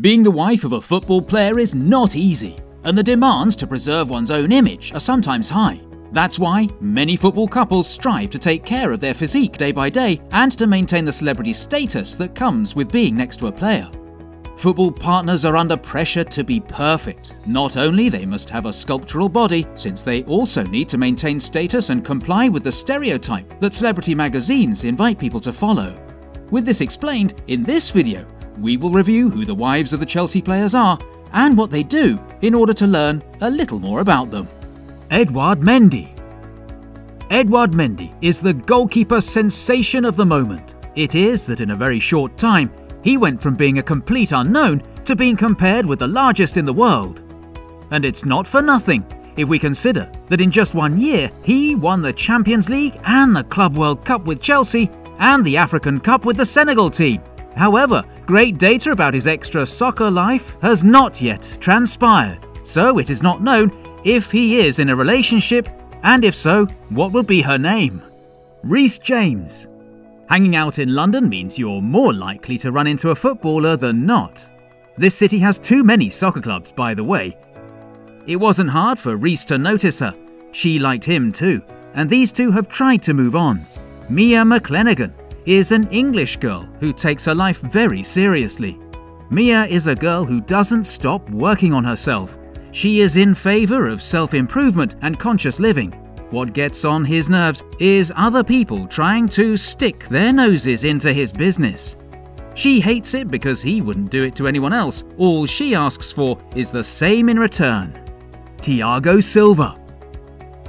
Being the wife of a football player is not easy, and the demands to preserve one's own image are sometimes high. That's why many football couples strive to take care of their physique day by day and to maintain the celebrity status that comes with being next to a player. Football partners are under pressure to be perfect. Not only they must have a sculptural body, since they also need to maintain status and comply with the stereotype that celebrity magazines invite people to follow. With this explained, in this video, we will review who the wives of the Chelsea players are and what they do in order to learn a little more about them. Edouard Mendy. Edouard Mendy is the goalkeeper sensation of the moment. It is that in a very short time, he went from being a complete unknown to being compared with the largest in the world. And it's not for nothing if we consider that in just 1 year, he won the Champions League and the Club World Cup with Chelsea and the African Cup with the Senegal team. However, great data about his extra soccer life has not yet transpired, so it is not known if he is in a relationship, and if so, what will be her name. Reece James. Hanging out in London means you're more likely to run into a footballer than not. This city has too many soccer clubs, by the way. It wasn't hard for Reece to notice her. She liked him too, and these two have tried to move on. Mia McClenaghan is an English girl who takes her life very seriously. Mia is a girl who doesn't stop working on herself. She is in favour of self-improvement and conscious living. What gets on his nerves is other people trying to stick their noses into his business. She hates it because he wouldn't do it to anyone else. All she asks for is the same in return. Thiago Silva.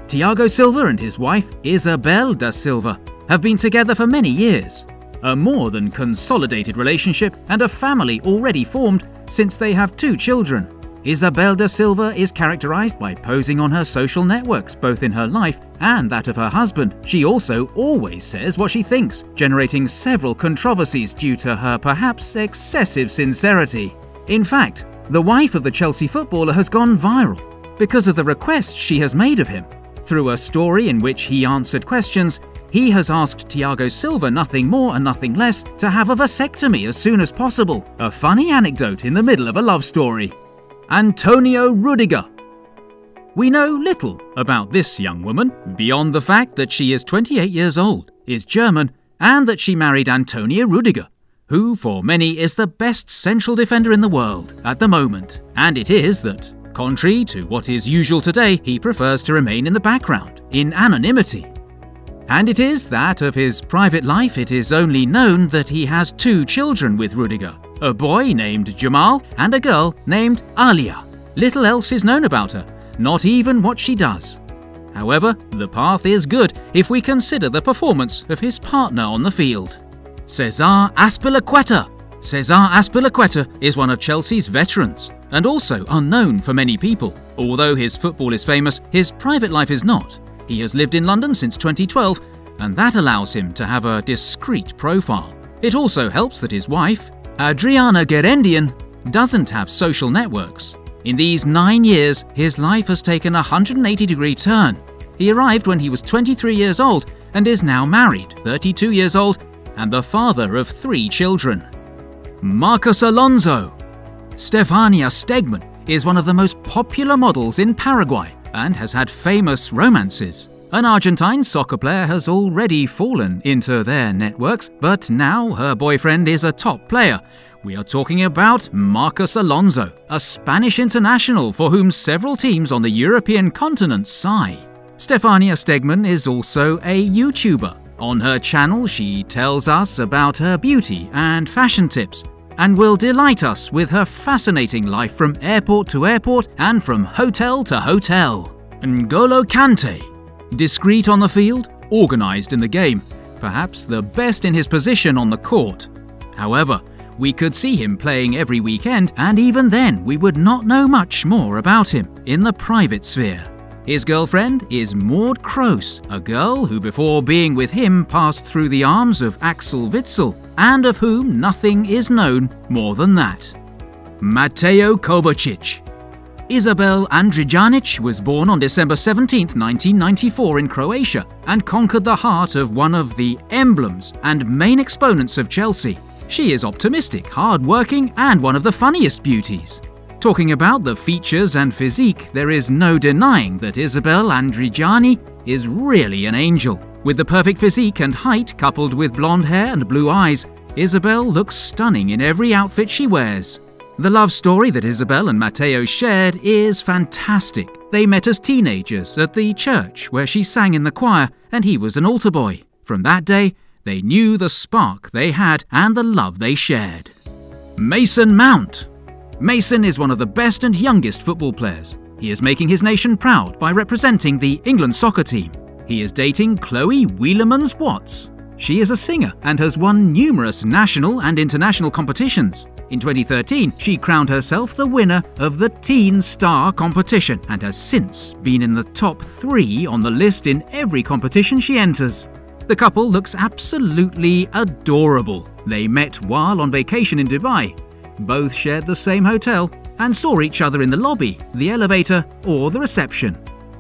Thiago Silva and his wife, Isabel da Silva, have been together for many years. A more than consolidated relationship and a family already formed since they have 2 children. Isabel da Silva is characterized by posing on her social networks, both in her life and that of her husband. She also always says what she thinks, generating several controversies due to her perhaps excessive sincerity. In fact, the wife of the Chelsea footballer has gone viral because of the request she has made of him. Through a story in which he answered questions, he has asked Thiago Silva nothing more and nothing less to have a vasectomy as soon as possible. A funny anecdote in the middle of a love story. Antonio Rüdiger. We know little about this young woman, beyond the fact that she is 28 years old, is German, and that she married Antonio Rüdiger, who for many is the best central defender in the world at the moment. And it is that, contrary to what is usual today, he prefers to remain in the background, in anonymity. And it is that of his private life it is only known that he has 2 children with Rüdiger, a boy named Jamal and a girl named Alia. Little else is known about her, not even what she does. However, the path is good if we consider the performance of his partner on the field. César Azpilicueta. César Azpilicueta is one of Chelsea's veterans, and also unknown for many people. Although his football is famous, his private life is not. He has lived in London since 2012, and that allows him to have a discreet profile. It also helps that his wife, Adriana Gerendian, doesn't have social networks. In these 9 years, his life has taken a 180-degree turn. He arrived when he was 23 years old and is now married, 32 years old, and the father of 3 children. Marcos Alonso. Stefania Stegman is one of the most popular models in Paraguay and has had famous romances. An Argentine soccer player has already fallen into their networks, but now her boyfriend is a top player. We are talking about Marcos Alonso, a Spanish international for whom several teams on the European continent sigh. Stefania Stegman is also a YouTuber. On her channel, she tells us about her beauty and fashion tips, and will delight us with her fascinating life from airport to airport and from hotel to hotel. N'Golo Kante. Discreet on the field, organised in the game, perhaps the best in his position on the court. However, we could see him playing every weekend, and even then we would not know much more about him in the private sphere. His girlfriend is Maud Kroos, a girl who before being with him passed through the arms of Axel Witsel, and of whom nothing is known more than that. Mateo Kovačić. Isabel Andrijanic was born on December 17, 1994 in Croatia and conquered the heart of one of the emblems and main exponents of Chelsea. She is optimistic, hard-working, and one of the funniest beauties. Talking about the features and physique, there is no denying that Isabel Andrigiani is really an angel. With the perfect physique and height coupled with blonde hair and blue eyes, Isabel looks stunning in every outfit she wears. The love story that Isabel and Mateo shared is fantastic. They met as teenagers at the church where she sang in the choir and he was an altar boy. From that day, they knew the spark they had and the love they shared. Mason Mount. Mason is one of the best and youngest football players. He is making his nation proud by representing the England soccer team. He is dating Chloe Wielemans-Watts. She is a singer and has won numerous national and international competitions. In 2013, she crowned herself the winner of the Teen Star competition and has since been in the top 3 on the list in every competition she enters. The couple looks absolutely adorable. They met while on vacation in Dubai. Both shared the same hotel and saw each other in the lobby, the elevator, or the reception.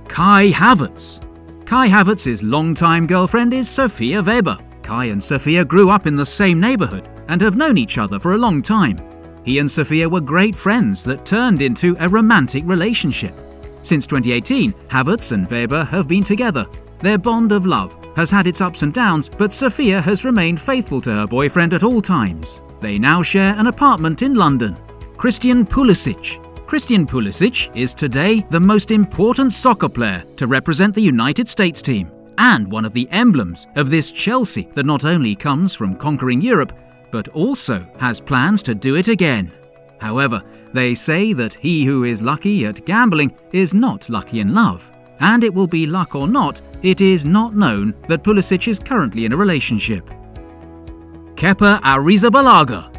Kai Havertz. Kai Havertz's longtime girlfriend is Sophia Weber. Kai and Sophia grew up in the same neighborhood and have known each other for a long time. He and Sophia were great friends that turned into a romantic relationship. Since 2018, Havertz and Weber have been together. Their bond of love has had its ups and downs, but Sophia has remained faithful to her boyfriend at all times. They now share an apartment in London. Christian Pulisic. Christian Pulisic is today the most important soccer player to represent the United States team, and one of the emblems of this Chelsea that not only comes from conquering Europe, but also has plans to do it again. However, they say that he who is lucky at gambling is not lucky in love. And it will be luck or not, it is not known that Pulisic is currently in a relationship. Kepa Arrizabalaga.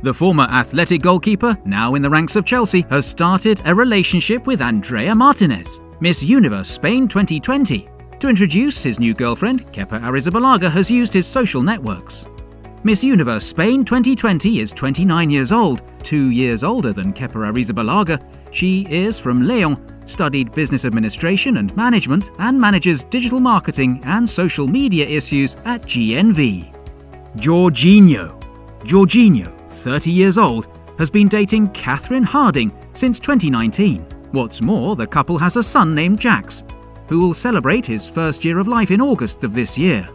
The former athletic goalkeeper, now in the ranks of Chelsea, has started a relationship with Andrea Martinez, Miss Universe Spain 2020. To introduce his new girlfriend, Kepa Arrizabalaga has used his social networks. Miss Universe Spain 2020 is 29 years old, 2 years older than Kepa Arrizabalaga. She is from Lyon, studied business administration and management, and manages digital marketing and social media issues at GNV. Jorginho, 30 years old, has been dating Catherine Harding since 2019. What's more, the couple has a son named Jax, who will celebrate his first year of life in August of this year.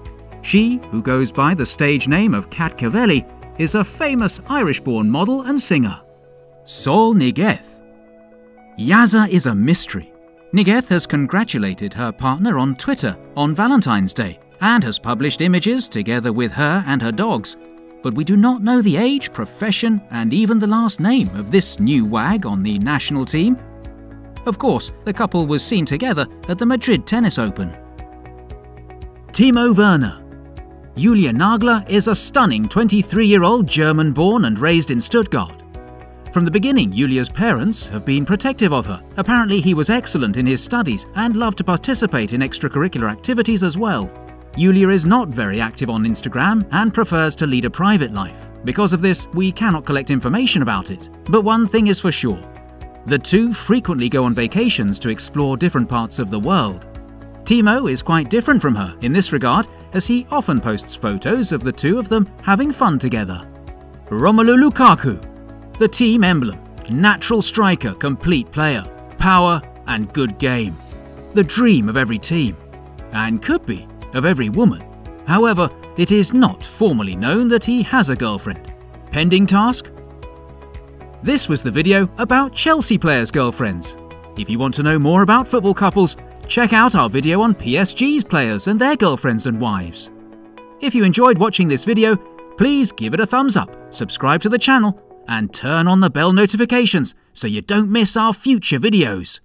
She, who goes by the stage name of Kat Cavelli, is a famous Irish-born model and singer. Sol Niguez. Yaza is a mystery. Niguez has congratulated her partner on Twitter on Valentine's Day and has published images together with her and her dogs. But we do not know the age, profession, and even the last name of this new WAG on the national team. Of course, the couple was seen together at the Madrid Tennis Open. Timo Werner. Julia Nagler is a stunning 23-year-old German-born and raised in Stuttgart. From the beginning, Julia's parents have been protective of her. Apparently, he was excellent in his studies and loved to participate in extracurricular activities as well. Julia is not very active on Instagram and prefers to lead a private life. Because of this, we cannot collect information about it. But one thing is for sure. The two frequently go on vacations to explore different parts of the world. Timo is quite different from her in this regard, as he often posts photos of the two of them having fun together. Romelu Lukaku. The team emblem. Natural striker, complete player, power and good game. The dream of every team. And could be of every woman. However, it is not formally known that he has a girlfriend. Pending task? This was the video about Chelsea players' girlfriends. If you want to know more about football couples, check out our video on PSG's players and their girlfriends and wives. If you enjoyed watching this video, please give it a thumbs up, subscribe to the channel, and turn on the bell notifications so you don't miss our future videos.